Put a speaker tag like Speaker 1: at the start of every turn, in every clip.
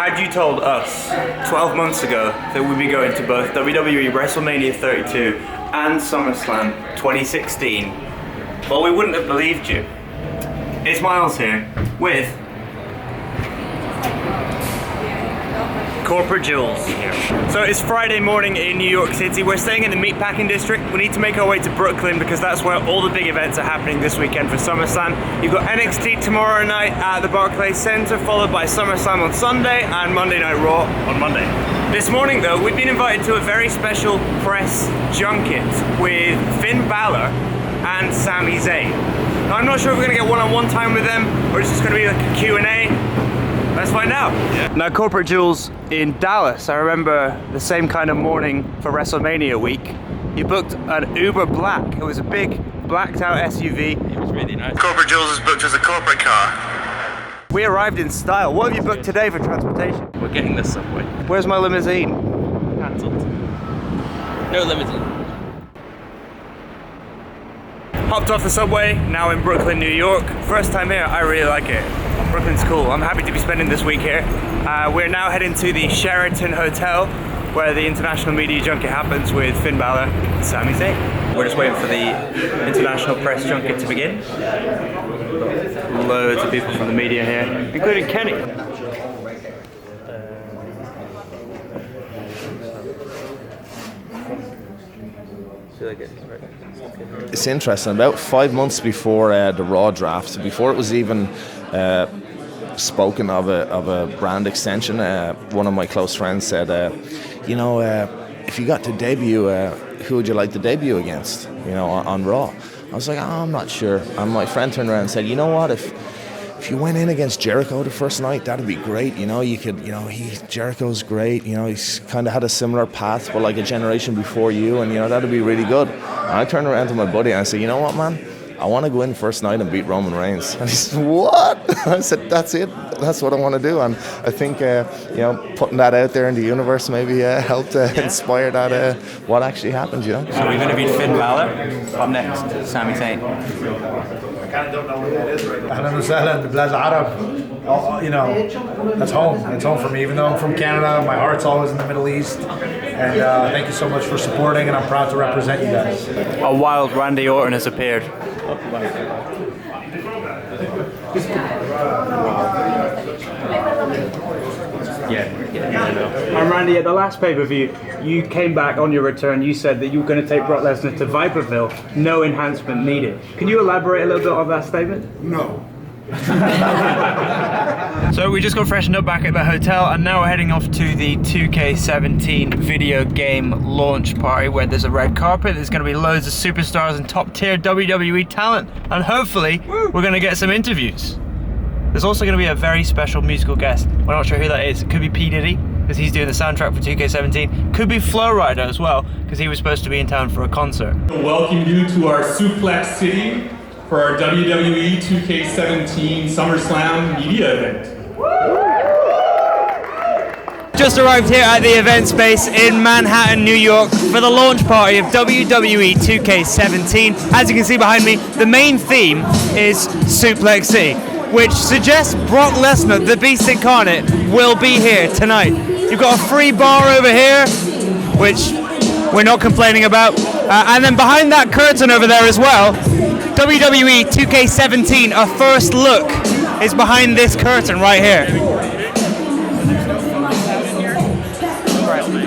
Speaker 1: Had you told us 12 months ago that we'd be going to both WWE WrestleMania 32 and SummerSlam 2016, well, we wouldn't have believed you. It's Myles here with Corporate Jules here. So it's Friday morning in New York City. We're staying in the meatpacking district. We need to make our way to Brooklyn because that's where all the big events are happening this weekend for SummerSlam. You've got NXT tomorrow night at the Barclays Center, followed by SummerSlam on Sunday and Monday Night Raw on Monday. This morning though, we've been invited to a very special press junket with Finn Balor and Sami Zayn. Now I'm not sure if we're going to get one-on-one time with them or it's just going to be like a Q&A. Let's find out. Yeah. Now, Corporate Jules, in Dallas, I remember the same kind of morning for WrestleMania week. You booked an Uber Black. It was a big blacked out SUV. It was really nice. Corporate Jules is booked as a corporate car. We arrived in style. What have you booked today for transportation?
Speaker 2: We're getting the subway.
Speaker 1: Where's my limousine?
Speaker 2: Cancelled. No limousine.
Speaker 1: Hopped off the subway, now in Brooklyn, New York. First time here, I really like it. Brooklyn's cool. I'm happy to be spending this week here. We're now heading to the Sheraton Hotel where the international media junket happens with Finn Balor and Sami Zayn. We're just waiting for the international press junket to begin. Loads of people from the media here, including Kenny.
Speaker 3: It's interesting. About 5 months before the Raw draft, before it was even spoken of a brand extension, one of my close friends said, if you got to debut, who would you like to debut against? On Raw. I was like, I'm not sure. And my friend turned around and said, you know what? If you went in against Jericho the first night, that'd be great. Jericho's great. He's kind of had a similar path, but like a generation before you, and that'd be really good. And I turned around to my buddy and I said, you know what, man? I want to go in first night and beat Roman Reigns. And he said, what? I said, that's it. That's what I want to do. And I think, putting that out there in the universe maybe helped inspire that what actually happened,
Speaker 1: So we're going to beat Finn Balor. Up next, Sami Zayn.
Speaker 4: I kind of don't know where that is right now. أهلا وسهلا بلاد العرب. That's home. That's home for me. Even though I'm from Canada, my heart's always in the Middle East. And thank you so much for supporting, and I'm proud to represent you guys.
Speaker 1: A wild Randy Orton has appeared. And Randy, at the last pay-per-view, you came back on your return. You said that you were going to take Brock Lesnar to Viperville, no enhancement needed. Can you elaborate a little bit on that statement?
Speaker 4: No.
Speaker 1: So we just got freshened up back at the hotel, and now we're heading off to the 2K17 video game launch party where there's a red carpet. There's going to be loads of superstars and top-tier WWE talent, and hopefully we're going to get some interviews. There's also going to be a very special musical guest. We're not sure who that is. It could be P. Diddy, because he's doing the soundtrack for 2K17. Could be Flow Rider as well, because he was supposed to be in town for a concert.
Speaker 5: Welcome you to our Suplex City for our WWE 2K17 SummerSlam media event.
Speaker 1: Just arrived here at the event space in Manhattan, New York for the launch party of WWE 2K17. As you can see behind me, the main theme is Suplex City, which suggests Brock Lesnar, the Beast Incarnate, will be here tonight. You've got a free bar over here, which we're not complaining about. And then behind that curtain over there as well, WWE 2K17, a first look, is behind this curtain right here.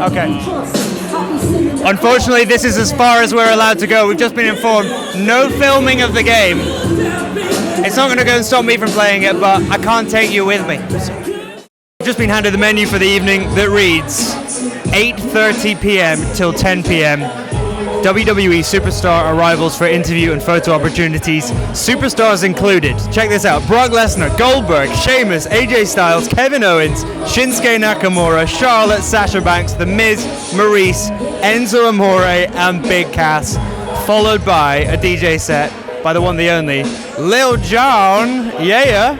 Speaker 1: Okay. Unfortunately, this is as far as we're allowed to go. We've just been informed, no filming of the game. It's not going to go and stop me from playing it, but I can't take you with me. I've just been handed the menu for the evening that reads 8:30 p.m. till 10 p.m. WWE superstar arrivals for interview and photo opportunities. Superstars included. Check this out. Brock Lesnar, Goldberg, Sheamus, AJ Styles, Kevin Owens, Shinsuke Nakamura, Charlotte, Sasha Banks, The Miz, Maurice, Enzo Amore, and Big Cass. Followed by a DJ set by the one, the only, Lil Jon. Yeah.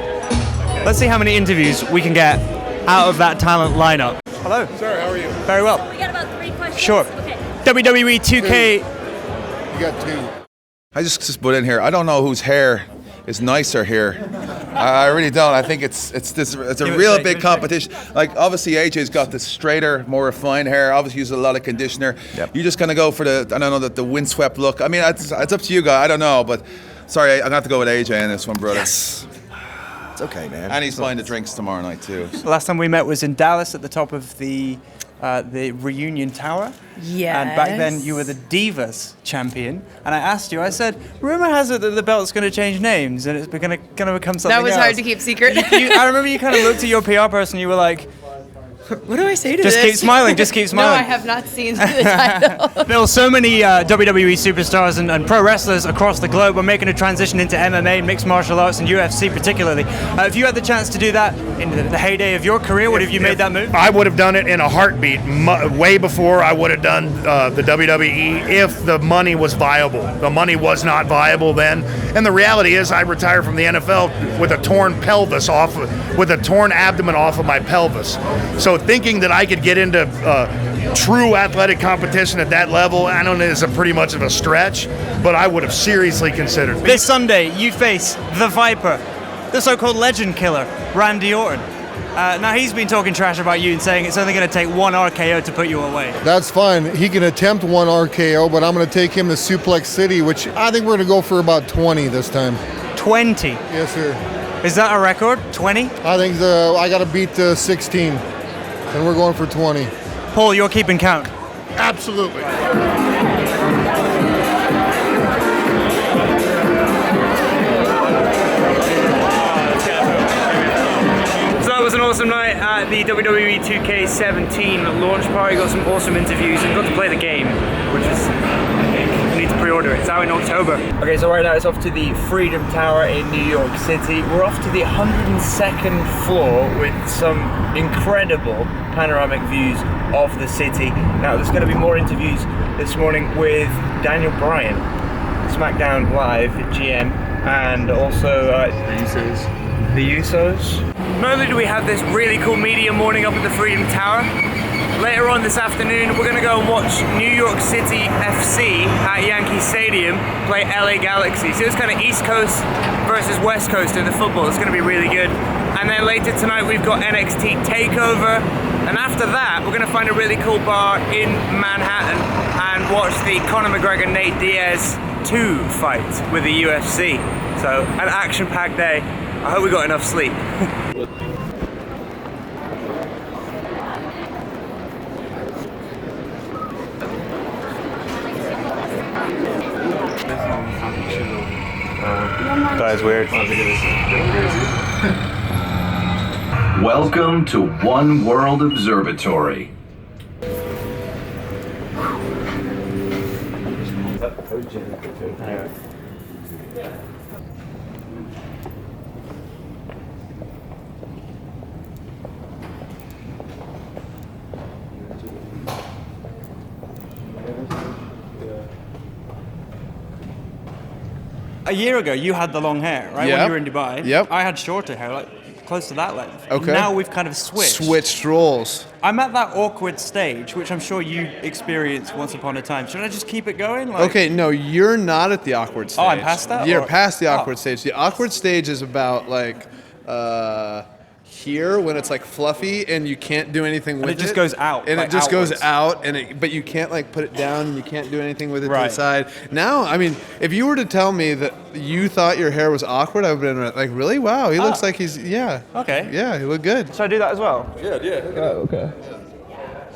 Speaker 1: Let's see how many interviews we can get out of that talent lineup. Hello.
Speaker 6: Sir, how are you?
Speaker 1: Very well.
Speaker 6: We got about 3 questions.
Speaker 1: Sure.
Speaker 6: Okay.
Speaker 1: WWE 2K.
Speaker 6: You got 2.
Speaker 7: I just put in here. I don't know whose hair
Speaker 6: is nicer here. I really don't. I think it's a real big competition. Like obviously AJ's got the straighter, more refined hair. Obviously uses a lot of conditioner.
Speaker 3: Yep.
Speaker 6: You just kind of go for the windswept look. I mean, it's up to you guys. I don't know, but sorry, I'm gonna have to go with AJ in this one, brother.
Speaker 3: Yes. It's okay, man.
Speaker 6: And he's buying the drinks tomorrow night too.
Speaker 1: Last time we met was in Dallas at the top of the Reunion Tower.
Speaker 7: Yes.
Speaker 1: And back then you were the Divas champion. And I asked you, I said, rumor has it that the belt's going to change names and it's going to become something else.
Speaker 7: That was hard to keep secret.
Speaker 1: I remember you kind of looked at your PR person and you were like,
Speaker 7: what do I say to this?
Speaker 1: Just keep smiling, just keep smiling.
Speaker 7: No, I have not seen the title.
Speaker 1: There were so many WWE superstars and pro wrestlers across the globe were making a transition into MMA, mixed martial arts, and UFC particularly. If you had the chance to do that in the heyday of your career, would have you made that move?
Speaker 4: I would have done it in a heartbeat, way before I would have done the WWE if the money was viable. The money was not viable then. And the reality is I retired from the NFL with a torn pelvis with a torn abdomen off of my pelvis. So thinking that I could get into true athletic competition at that level, I don't know, is pretty much of a stretch, but I would have seriously considered.
Speaker 1: This Sunday, you face the Viper, the so-called legend killer, Randy Orton. Now, he's been talking trash about you and saying it's only going to take one RKO to put you away.
Speaker 8: That's fine. He can attempt one RKO, but I'm going to take him to Suplex City, which I think we're going to go for about 20 this time.
Speaker 1: 20?
Speaker 8: Yes, sir.
Speaker 1: Is that a record? 20?
Speaker 8: I think I got to beat 16. And we're going for 20.
Speaker 1: Paul, you're keeping count.
Speaker 8: Absolutely.
Speaker 1: So that was an awesome night at the WWE 2K17 launch party. Got some awesome interviews and got to play the game, which is you need to pre-order it. It's out in October. Okay, so right now it's off to the Freedom Tower in New York City. We're off to the 102nd floor with some incredible panoramic views of the city. Now there's going to be more interviews this morning with Daniel Bryan, Smackdown Live GM, and also the Usos. Not only do we have this really cool media morning up at the Freedom Tower, later on this afternoon we're going to go and watch New York City FC at Yankee Stadium play LA Galaxy. So it's kind of East Coast versus West Coast in the football. It's going to be really good. And then later tonight we've got NXT Takeover. And after that, we're going to find a really cool bar in Manhattan and watch the Conor McGregor-Nate Diaz 2 fight with the UFC. So, an action-packed day. I hope we got enough sleep. Guy's weird.
Speaker 9: Welcome to One World Observatory.
Speaker 1: A year ago, you had the long hair, right?
Speaker 10: Yep.
Speaker 1: When you were in Dubai.
Speaker 10: Yep.
Speaker 1: I had shorter hair, like close to that length.
Speaker 10: Okay.
Speaker 1: Now we've kind of switched.
Speaker 10: Switched roles.
Speaker 1: I'm at that awkward stage, which I'm sure you experienced once upon a time. Should I just keep it going? Like,
Speaker 10: Okay, no, you're not at the awkward stage.
Speaker 1: Oh, I'm past that?
Speaker 10: You're
Speaker 1: Or-
Speaker 10: past the
Speaker 1: Oh.
Speaker 10: awkward stage. The awkward stage is about like here when it's like fluffy and you can't do anything with it.
Speaker 1: it just goes out,
Speaker 10: And
Speaker 1: like
Speaker 10: it just goes
Speaker 1: outwards.
Speaker 10: out, but you can't like put it down and you can't do anything with it to
Speaker 1: Right.
Speaker 10: the side. Now, I mean, if you were to tell me that you thought your hair was awkward, I would have been like, really? Wow, he looks like he's, yeah.
Speaker 1: Okay.
Speaker 10: Yeah, he looked good.
Speaker 1: Should I do that as well?
Speaker 10: Yeah.
Speaker 1: Oh, okay.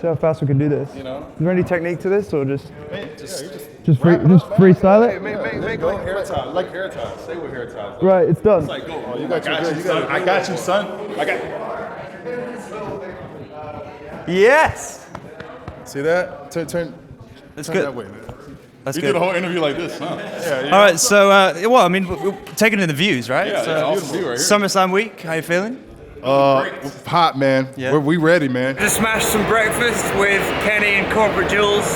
Speaker 1: See how fast we can do this. You know. Is there any technique to this, or just freestyle it?
Speaker 11: Make like hair ties. Like hair ties. Stay with hair ties.
Speaker 1: Right, it's done.
Speaker 11: It's like, go. Oh, you got you, son. I got you, son. I got.
Speaker 1: Yes.
Speaker 11: See that? Turn.
Speaker 1: That's
Speaker 11: turn
Speaker 1: good.
Speaker 11: That way, man.
Speaker 1: That's
Speaker 11: You
Speaker 1: good.
Speaker 11: did a whole interview like this, huh? Yeah.
Speaker 1: All right, so well, I mean, we're taking in the views, right?
Speaker 11: Yeah,
Speaker 1: so,
Speaker 11: yeah, awesome view right here.
Speaker 1: SummerSlam week, how you feeling?
Speaker 11: Hot, man.
Speaker 1: Yeah.
Speaker 11: We ready, man.
Speaker 1: Just smashed some breakfast with Kenny and corporate Jules.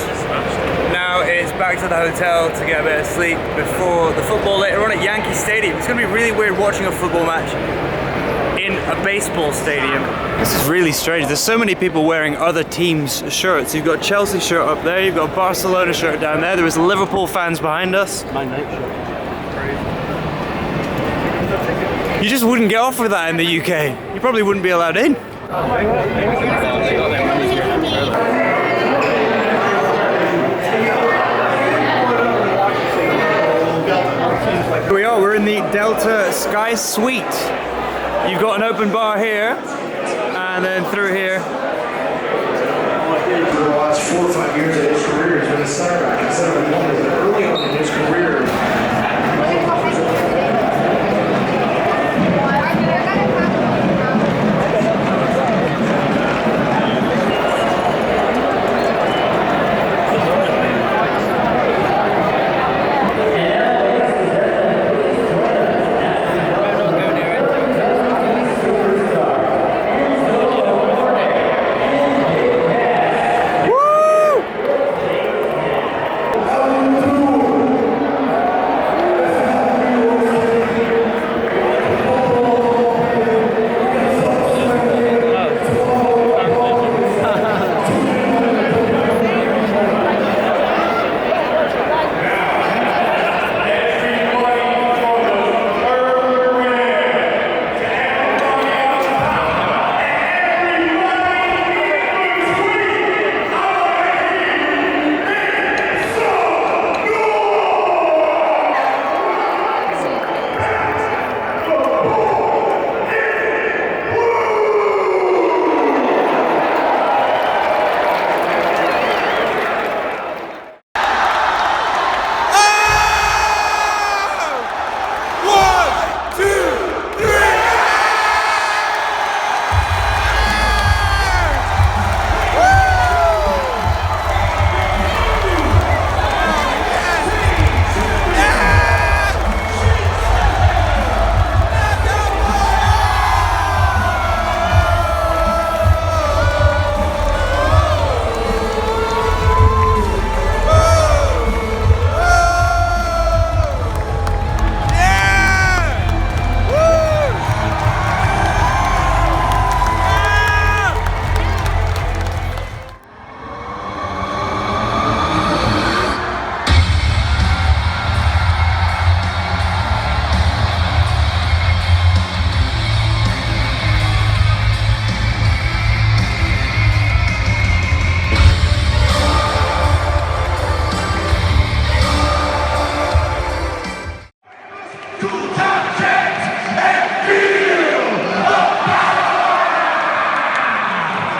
Speaker 1: Now it's back to the hotel to get a bit of sleep before the football later on at Yankee Stadium. It's going to be really weird watching a football match in a baseball stadium. This is really strange. There's so many people wearing other teams' shirts. You've got Chelsea shirt up there, you've got Barcelona shirt down there. There was Liverpool fans behind us. My night shirt. You just wouldn't get off with that in the UK. You probably wouldn't be allowed in. Here we are, we're in the Delta Sky Suite. You've got an open bar here, and then through here.
Speaker 12: For the last 4 or 5 years of his career, he's been a center back and center one early on in his career.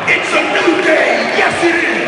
Speaker 13: It's a new day, yes it is!